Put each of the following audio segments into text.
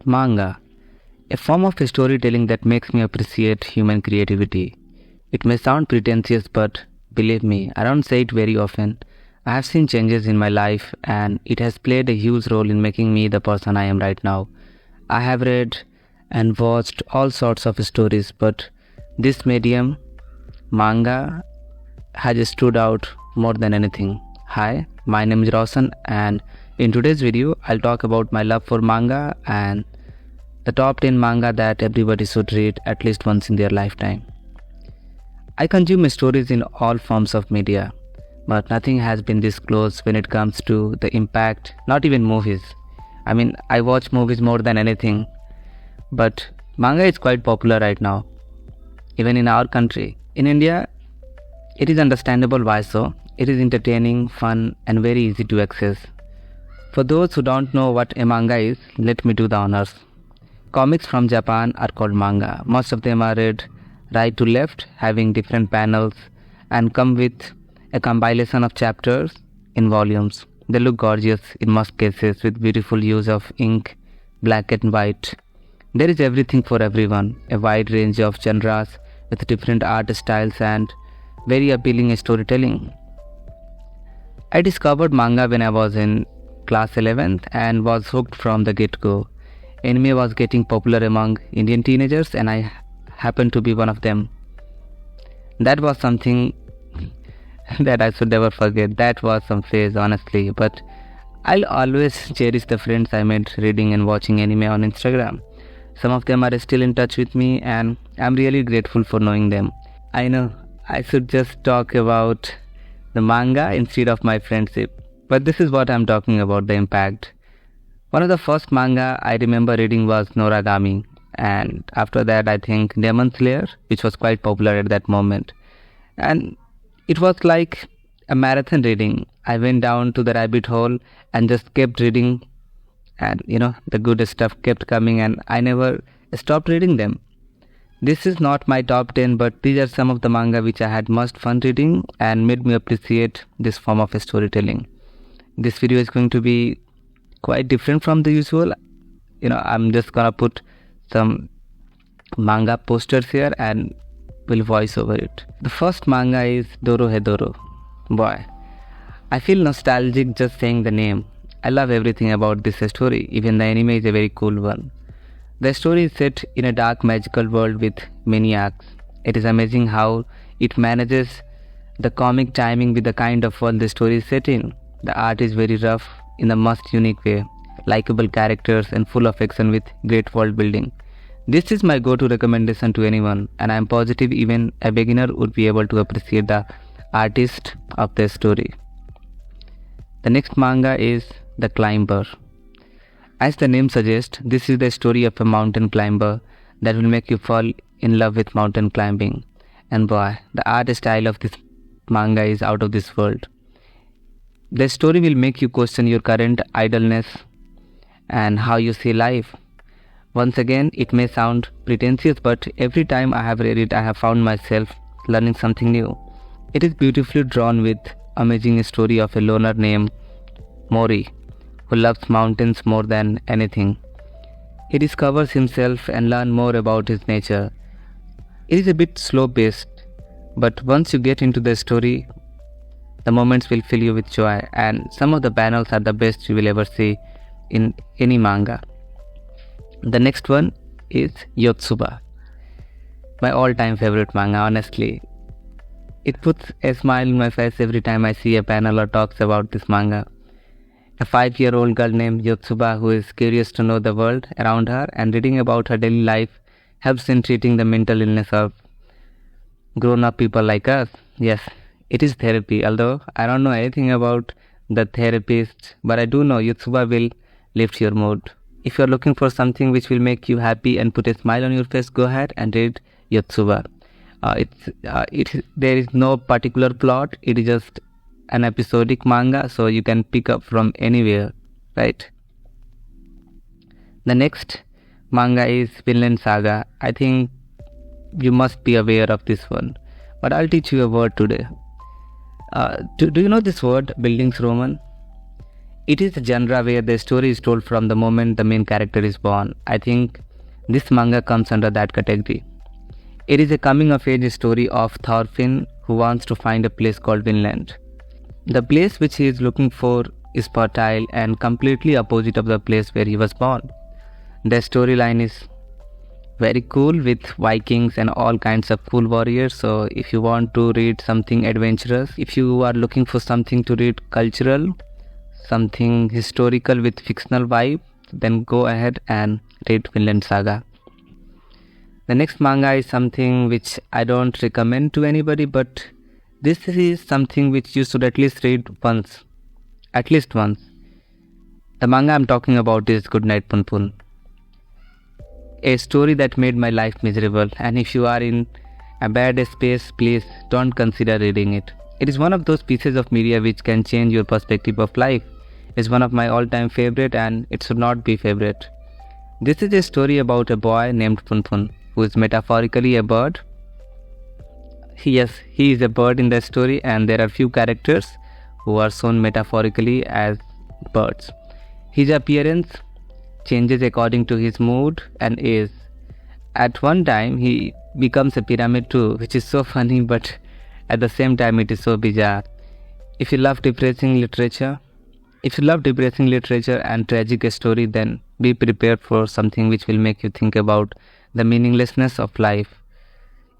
Manga, a form of storytelling that makes me appreciate human creativity. It may sound pretentious, but believe me, I don't say it very often. I have seen changes in my life, and it has played a huge role in making me the person I am right now. I have read and watched all sorts of stories, but this medium, manga, has stood out more than anything. Hi, my name is Roshan, and in today's video, I'll talk about my love for manga and the top 10 manga that everybody should read at least once in their lifetime. I consume stories in all forms of media, but nothing has been this close when it comes to the impact, not even movies. I watch movies more than anything, but manga is quite popular right now, even in our country. In India, it is understandable why so. It is entertaining, fun, and very easy to access. For those who don't know what a manga is, let me do the honors. Comics from Japan are called manga. Most of them are read right to left, having different panels, and come with a compilation of chapters in volumes. They look gorgeous in most cases with beautiful use of ink, black and white. There is everything for everyone, a wide range of genres with different art styles and very appealing storytelling. I discovered manga when I was in class 11th and was hooked from the get-go. Anime was getting popular among Indian teenagers, and I happened to be one of them. That was something that I should never forget. That was some phase, honestly, but I'll always cherish the friends I met reading and watching anime on Instagram. Some of them are still in touch with me, and I'm really grateful for knowing them. I know I should just talk about the manga instead of my friendship, but this is what I'm talking about, the impact. One of the first manga I remember reading was Noragami, and after that I think Demon Slayer, which was quite popular at that moment. And it was like a marathon reading. I went down to the rabbit hole and just kept reading, and the good stuff kept coming, and I never stopped reading them. This is not my top 10, but these are some of the manga which I had most fun reading and made me appreciate this form of storytelling. This video is going to be quite different from the usual. I'm just gonna put some manga posters here and will voice over it. The first manga is Dorohedoro. Boy, I feel nostalgic just saying the name. I love everything about this story. Even the anime is a very cool one. The story is set in a dark magical world with many arcs. It is amazing how it manages the comic timing with the kind of world the story is set in. The art is very rough in the most unique way, likable characters and full of action with great world building. This is my go-to recommendation to anyone, and I am positive even a beginner would be able to appreciate the artist of the story. The next manga is The Climber. As the name suggests, this is the story of a mountain climber that will make you fall in love with mountain climbing. And boy, the art style of this manga is out of this world. The story will make you question your current idleness and how you see life. Once again, it may sound pretentious, but every time I have read it, I have found myself learning something new. It is beautifully drawn with amazing story of a loner named Mori, who loves mountains more than anything. He discovers himself and learns more about his nature. It is a bit slow-paced, but once you get into the story, the moments will fill you with joy, and some of the panels are the best you will ever see in any manga. The next one is Yotsuba, my all-time favorite manga, honestly. It puts a smile on my face every time I see a panel or talks about this manga. A 5-year-old girl named Yotsuba who is curious to know the world around her, and reading about her daily life helps in treating the mental illness of grown-up people like us. Yes, it is therapy, although I don't know anything about the therapist, but I do know Yotsuba will lift your mood. If you are looking for something which will make you happy and put a smile on your face, go ahead and read Yotsuba. There is no particular plot. It is just an episodic manga, so you can pick up from anywhere, right? The next manga is Vinland Saga. I think you must be aware of this one, but I'll teach you a word today. Do you know this word, buildings Roman? It is a genre where the story is told from the moment the main character is born. I think this manga comes under that category. It is a coming-of-age story of Thorfinn who wants to find a place called Vinland. The place which he is looking for is fertile and completely opposite of the place where he was born. The storyline is very cool with Vikings and all kinds of cool warriors. So if you want to read something adventurous, if you are looking for something to read cultural, something historical with fictional vibe, then go ahead and read Vinland Saga. The next manga is something which I don't recommend to anybody, but this is something which you should at least read once. At least once. The manga I'm talking about is Goodnight, Punpun. A story that made my life miserable, and if you are in a bad space, please don't consider reading it. It is one of those pieces of media which can change your perspective of life. It's one of my all-time favorite, and it should not be favorite. This is a story about a boy named Punpun, who is metaphorically a bird. Yes, he is a bird in the story, and there are few characters who are shown metaphorically as birds. His appearance changes according to his mood and age. At one time, he becomes a pyramid too, which is so funny, but at the same time, it is so bizarre. If you love depressing literature and tragic story, then be prepared for something which will make you think about the meaninglessness of life.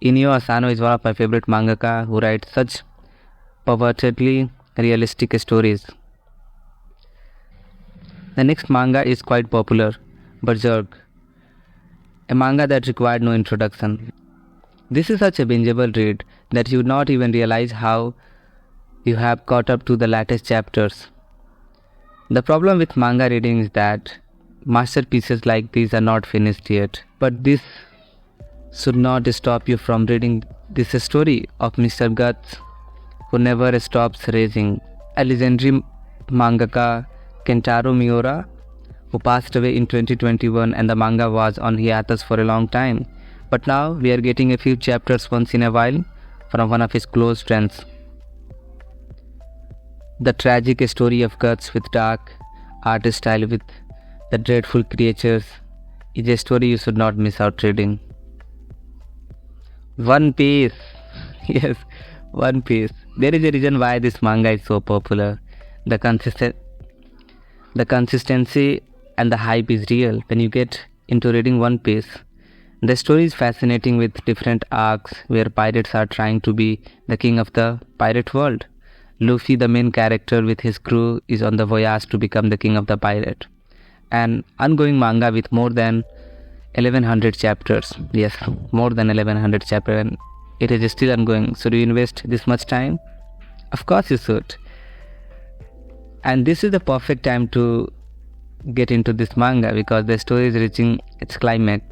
Inio Asano is one of my favorite mangaka who writes such pervertedly realistic stories. The next manga is quite popular, Berserk, a manga that required no introduction. This is such a bingeable read that you would not even realize how you have caught up to the latest chapters. The problem with manga reading is that masterpieces like these are not finished yet, but this should not stop you from reading this story of Mr. Guts who never stops racing. A legendary mangaka, Kentaro Miura, who passed away in 2021, and the manga was on hiatus for a long time. But now we are getting a few chapters once in a while from one of his close friends. The tragic story of Guts with dark art style with the dreadful creatures is a story you should not miss out reading. One Piece. Yes, One Piece. There is a reason why this manga is so popular. The consistency and the hype is real when you get into reading One Piece. The story is fascinating with different arcs where pirates are trying to be the king of the pirate world. Luffy, the main character with his crew, is on the voyage to become the king of the pirate. An ongoing manga with more than 1100 chapters. Yes, more than 1100 chapters, and it is still ongoing. So do you invest this much time? Of course you should. And this is the perfect time to get into this manga because the story is reaching its climax.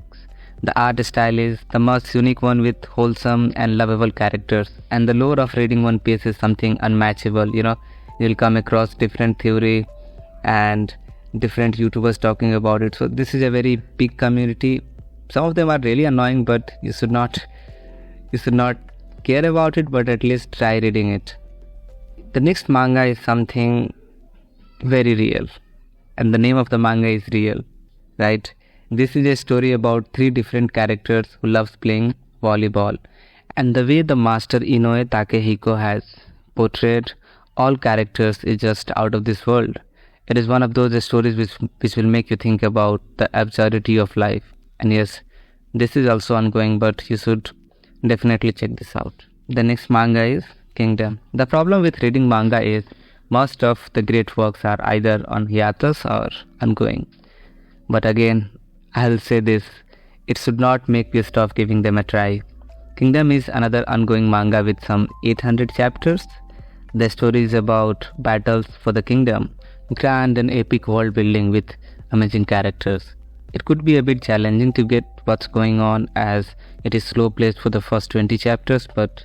The art style is the most unique one with wholesome and lovable characters. And the lore of reading One Piece is something unmatchable. You'll come across different theory and different YouTubers talking about it. So this is a very big community. Some of them are really annoying, but you should not care about it, but at least try reading it. The next manga is something very real, and the name of the manga is real, right? This is a story about 3 different characters who loves playing volleyball, and the way the master Inoue Takehiko has portrayed all characters is just out of this world. It is one of those stories which will make you think about the absurdity of life. And yes, this is also ongoing, but you should definitely check this out. The next manga is Kingdom. The problem with reading manga is most of the great works are either on hiatus or ongoing. But again, I'll say this, it should not make you stop giving them a try. Kingdom is another ongoing manga with some 800 chapters. The story is about battles for the kingdom, grand and epic world building with amazing characters. It could be a bit challenging to get what's going on as it is slow paced for the first 20 chapters, but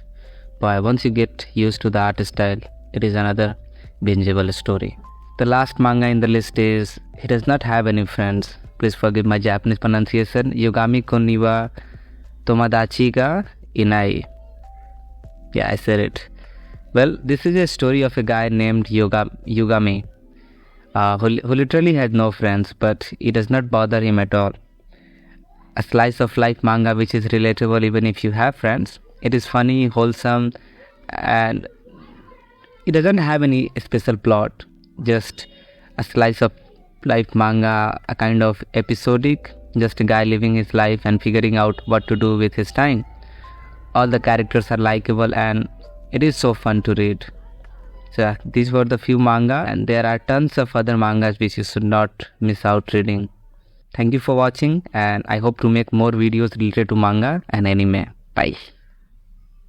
boy, once you get used to the art style, it is another bingeable story. The last manga in the list is, he does not have any friends. Please forgive my Japanese pronunciation. Yugami-kun wa Tomodachi ga Inai. Yeah, I said it. Well, this is a story of a guy named Yugami. who literally has no friends, but it does not bother him at all. A slice of life manga which is relatable even if you have friends. It is funny, wholesome, and it doesn't have any special plot. Just a slice of life manga, a kind of episodic, just a guy living his life and figuring out what to do with his time. All the characters are likable and it is so fun to read. So these were the few manga, and there are tons of other mangas which you should not miss out reading. Thank you for watching, and I hope to make more videos related to manga and anime. Bye.